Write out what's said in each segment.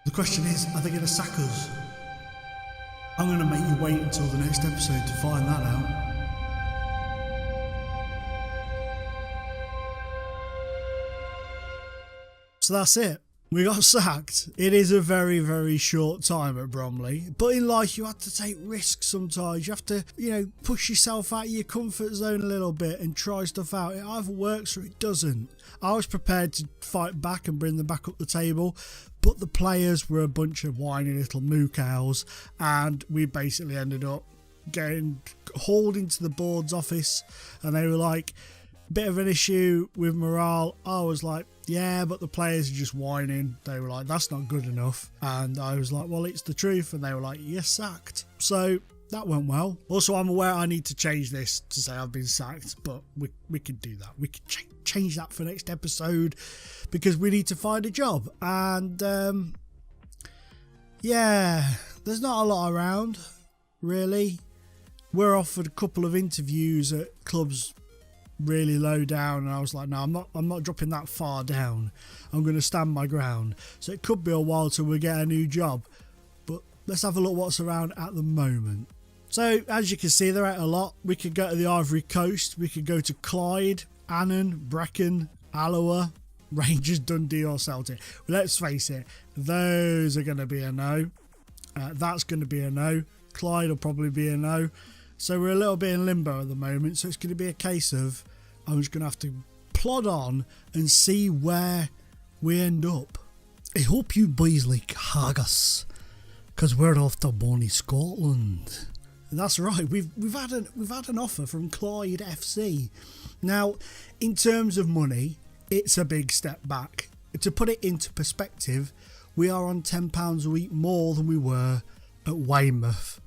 The question is, are they going to sack us? I'm going to make you wait until the next episode to find that out. So that's it. We got sacked. It is a very, very short time at Bromley. But in life, you have to take risks sometimes. You have to, push yourself out of your comfort zone a little bit and try stuff out. It either works or it doesn't. I was prepared to fight back and bring them back up the table, but the players were a bunch of whiny little moo cows, and we basically ended up getting hauled into the board's office, and they were like, bit of an issue with morale. I was like, yeah, but the players are just whining. They were like, that's not good enough. And I was like, well, it's the truth. And they were like, you're sacked. So that went well. Also, I'm aware I need to change this to say I've been sacked, but we can do that. We can change that for next episode because we need to find a job. And yeah, there's not a lot around, really. We're offered a couple of interviews at clubs really low down, and I was like, no, I'm not dropping that far down. I'm going to stand my ground. So it could be a while till we get a new job, but let's have a look what's around at the moment. So as you can see, they're out a lot. We could go to the Ivory Coast, we could go to Clyde, Annan, Brecon, Alloa, Rangers, Dundee or Celtic. Let's face it, those are going to be a no. That's going to be a no. Clyde will probably be a no. So we're a little bit in limbo at the moment, so it's going to be a case of I'm just going to have to plod on and see where we end up. I hope you boys like haggis, because we're off to bonny Scotland. That's right, we've had an offer from Clyde FC. Now, in terms of money, it's a big step back. To put it into perspective, we are on £10 a week more than we were at Weymouth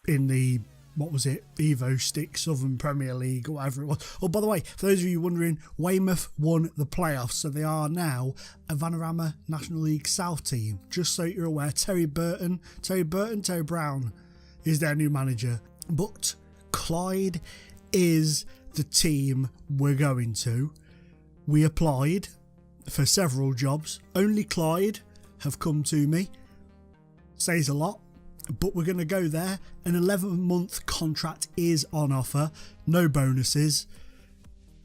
in the Evo Stick Southern Premier League or whatever it was. Oh, by the way, for those of you wondering, Weymouth won the playoffs, so they are now a Vanarama National League South team. Just so you're aware, Terry Brown is their new manager. But Clyde is the team we're going to. We applied for several jobs. Only Clyde have come to me. Says a lot. But we're going to go there. An 11-month contract is on offer. No bonuses.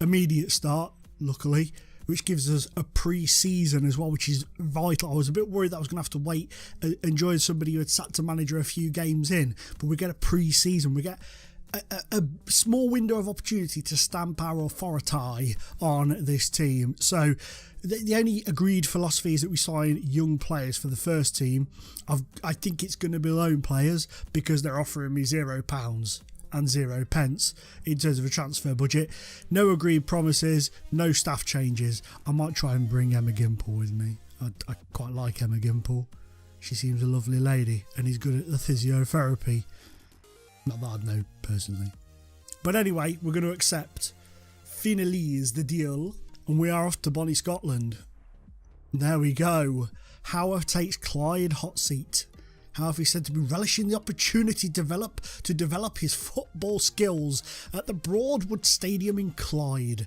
Immediate start, luckily, which gives us a pre-season as well, which is vital. I was a bit worried that I was going to have to wait and join somebody who had sat to manager a few games in. But we get a pre-season. We get a small window of opportunity to stamp our authority on this team. So the only agreed philosophy is that we sign young players for the first team. I think it's going to be loan players because they're offering me £0 and 0 pence in terms of a transfer budget. No agreed promises, no staff changes. I might try and bring Emma Gimple with me. I quite like Emma Gimple. She seems a lovely lady and he's good at the physiotherapy. Not that I'd know personally. But anyway, we're going to accept, finalise the deal, and we are off to bonny Scotland. There we go. Howe takes Clyde hot seat. Howe is said to be relishing the opportunity to develop his football skills at the Broadwood Stadium in Clyde.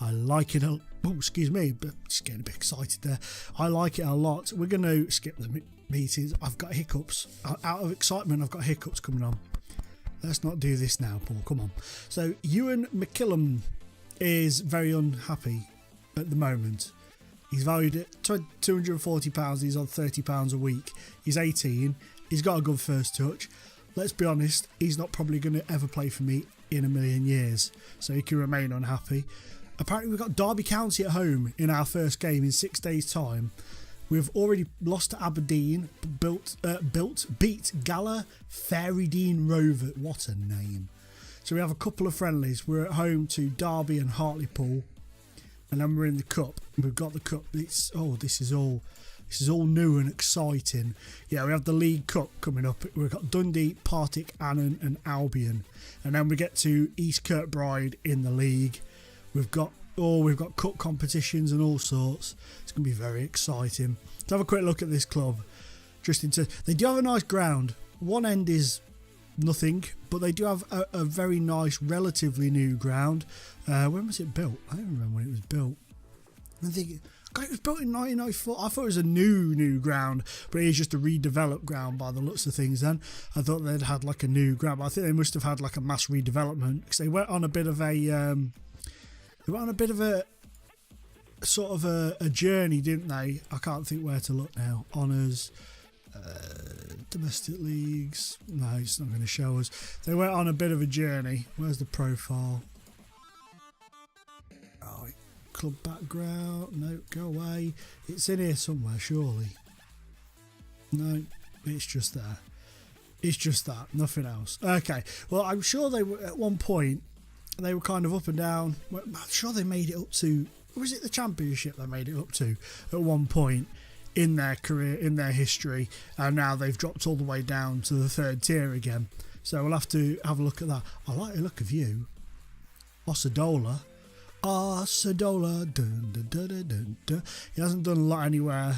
I like it but just getting a bit excited there. I like it a lot. We're going to skip the meetings. I've got hiccups. Out of excitement, I've got hiccups coming on. Let's not do this now, Paul. Come on. So, Ewan McKillum is very unhappy at the moment. He's valued at £240. He's on £30 a week. He's 18. He's got a good first touch. Let's be honest, he's not probably going to ever play for me in a million years. So, he can remain unhappy. Apparently, we've got Derby County at home in our first game in 6 days' time. We've already lost to Aberdeen, beat Gala Ferrydean Rover. What a name. So we have a couple of friendlies. We're at home to Derby and Hartlepool. And then we're in the cup. We've got the cup. This is all new and exciting. Yeah, we have the League Cup coming up. We've got Dundee, Partick, Annan and Albion. And then we get to East Kirkbride in the league. We've got cup competitions and all sorts. It's going to be very exciting. Let's have a quick look at this club. They do have a nice ground. One end is nothing, but they do have a very nice, relatively new ground. When was it built? I don't remember when it was built. It was built in 1994. I thought it was a new ground, but it is just a redeveloped ground by the looks of things. Then I thought they'd had like a new ground, but I think they must have had like a mass redevelopment because they went on a bit of a sort of a journey, didn't they? I can't think where to look now. Honours, domestic leagues. No, it's not going to show us. They went on a bit of a journey. Where's the profile? Oh, club background. No, go away. It's in here somewhere, surely. No, it's just there. It's just that, nothing else. Okay, well, I'm sure they were at one point. They were kind of up and down. I'm sure they made it up to. Was it the Championship they made it up to at one point in their career, in their history, and now they've dropped all the way down to the 3rd tier again. So we'll have to have a look at that. I like the look of you, Osadola. Dun, dun, dun, dun, dun, dun. He hasn't done a lot anywhere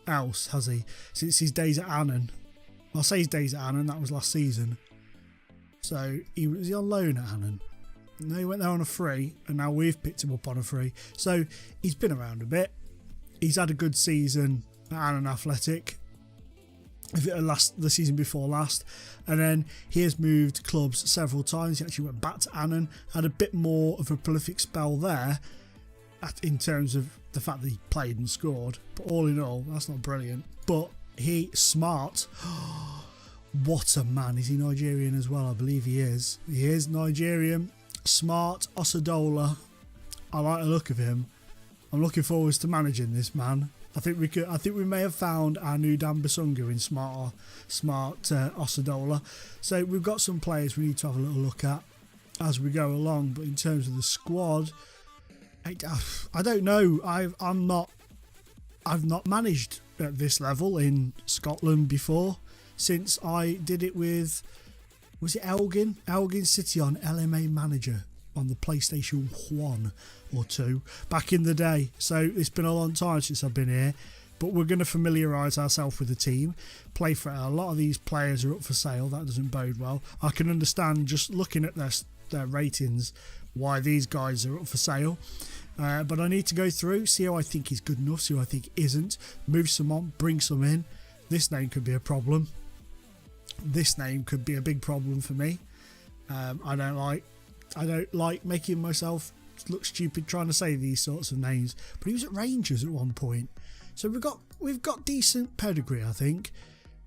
else, has he? Since his days at Annan. I'll say his days at Annan, that was last season. So was he on loan at Annan? No, he went there on a free, and now we've picked him up on a free. So he's been around a bit. He's had a good season at Annan Athletic. The season before last, and then he has moved clubs several times. He actually went back to Annan, had a bit more of a prolific spell there in terms of the fact that he played and scored, but all in all, that's not brilliant. But smart. What a man. Is he Nigerian as well? I believe he is. He is Nigerian. Smart Osadola. I like the look of him. I'm looking forward to managing this man. I think we may have found our new Dan Basunga in smart Osadola. So we've got some players we need to have a little look at as we go along. But in terms of the squad, I don't know. I've not managed at this level in Scotland before since I did it with, was it Elgin City on LMA Manager on the PlayStation 1 or 2 back in the day. So it's been a long time since I've been here, but we're going to familiarise ourselves with the team, play for it. A lot of these players are up for sale. That doesn't bode well. I can understand just looking at their ratings why these guys are up for sale, but I need to go through, see who I think is good enough, see who I think isn't, move some on, bring some in. This name could be a problem. This name could be a big problem for me. I don't like making myself look stupid trying to say these sorts of names. But he was at Rangers at one point. So we've got decent pedigree, I think.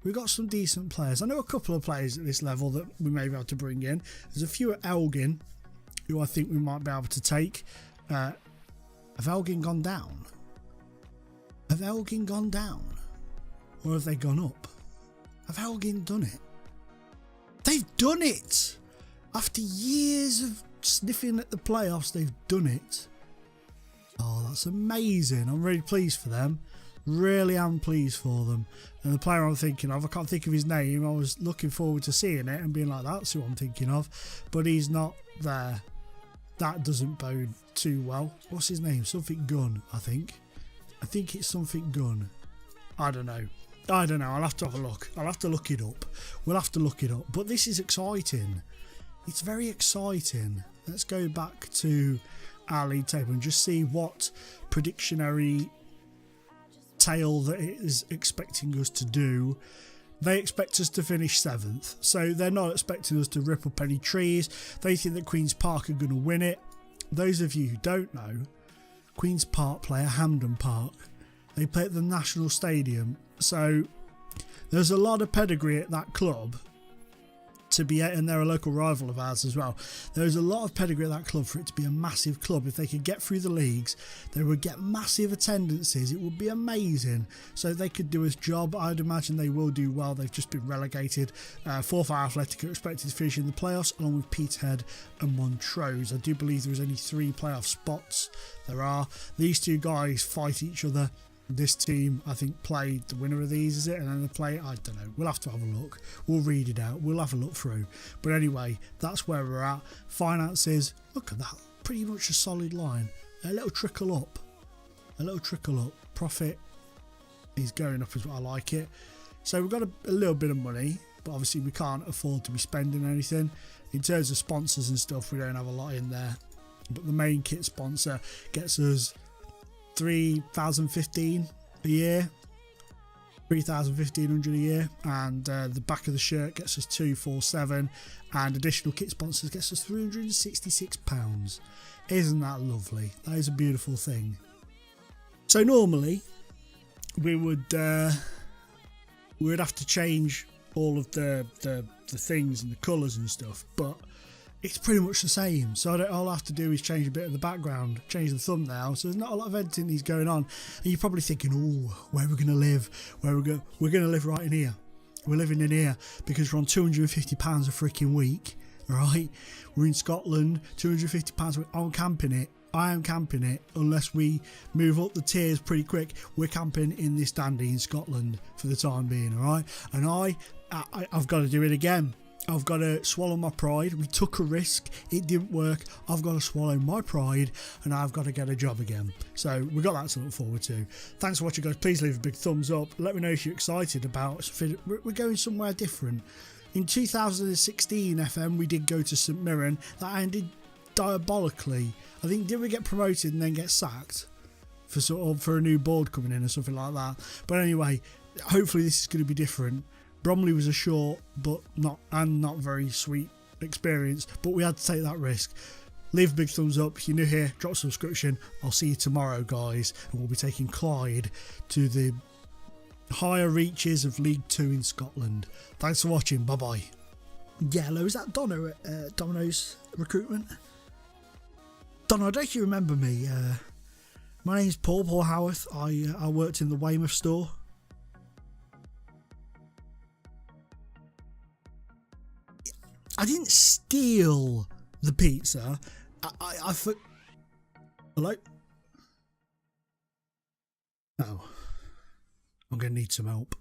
We've got some decent players. I know a couple of players at this level that we may be able to bring in. There's a few at Elgin who I think we might be able to take. Have Elgin gone down? Have Elgin gone down? Or have they gone up? Have Elgin done it? They've done it! After years of sniffing at the playoffs, they've done it. Oh, that's amazing. I'm really pleased for them. Really am pleased for them. And the player I'm thinking of, I can't think of his name. I was looking forward to seeing it and being like, that's who I'm thinking of. But he's not there. That doesn't bode too well. What's his name? Something Gunn, I think. I think it's something Gunn. I don't know. I'll have to have a look. I'll have to look it up. We'll have to look it up. But this is exciting. It's very exciting. Let's go back to our league table and just see what predictionary tale that it is expecting us to do. They expect us to finish 7th, so they're not expecting us to rip up any trees. They think that Queen's Park are going to win it. Those of you who don't know, Queen's Park play at Hampden Park. They play at the National Stadium, so there's a lot of pedigree at that club to be, and they're a local rival of ours as well. There's a lot of pedigree at that club for it to be a massive club. If they could get through the leagues, they would get massive attendances. It would be amazing. So they could do a job. I'd imagine they will do well. They've just been relegated. Forth Athletic are expected to finish in the playoffs along with Peterhead and Montrose. I do believe there's only 3 playoff spots. There are. These two guys fight each other. This team, I think, played the winner of these, is it? And then they play, I don't know. We'll have to have a look. We'll read it out. We'll have a look through. But anyway, that's where we're at. Finances, look at that. Pretty much a solid line. A little trickle up. A little trickle up. Profit is going up as well. I like it. So we've got a little bit of money, but obviously we can't afford to be spending anything. In terms of sponsors and stuff, we don't have a lot in there. But the main kit sponsor gets us 3,015 a year. 3,100 a year, and the back of the shirt gets us 247, and additional kit sponsors gets us £366. Isn't that lovely? That is a beautiful thing. So normally we would have to change all of the things and the colours and stuff, but it's pretty much the same. So all I have to do is change a bit of the background, change the thumbnail. So there's not a lot of editing that's going on. And you're probably thinking, oh, where are we going to live? We're going to live right in here. We're living in here because we're on £250 a freaking week. All right, we're in Scotland, £250 a week. I'm camping it. I am camping it unless we move up the tiers pretty quick. We're camping in this dandy in Scotland for the time being. All right, and I've got to do it again. I've got to swallow my pride. We took a risk. It didn't work. I've got to swallow my pride and I've got to get a job again. So we've got that to look forward to. Thanks for watching, guys. Please leave a big thumbs up. Let me know if you're excited about something. We're going somewhere different. In 2016 FM, we did go to St Mirren. That ended diabolically. I think, did we get promoted and then get sacked for a new board coming in or something like that? But anyway, hopefully this is going to be different. Bromley was a short but not very sweet experience, but we had to take that risk. Leave a big thumbs up if you're new here, drop a subscription. I'll see you tomorrow, guys, and we'll be taking Clyde to the higher reaches of League 2 in Scotland. Thanks for watching. Bye bye. Yeah, hello, is that Donna at Domino's Recruitment? Donna, I don't know if you remember me. My name's Paul Howarth. I worked in the Weymouth store. I didn't steal the pizza. I Hello? Oh. I'm going to need some help.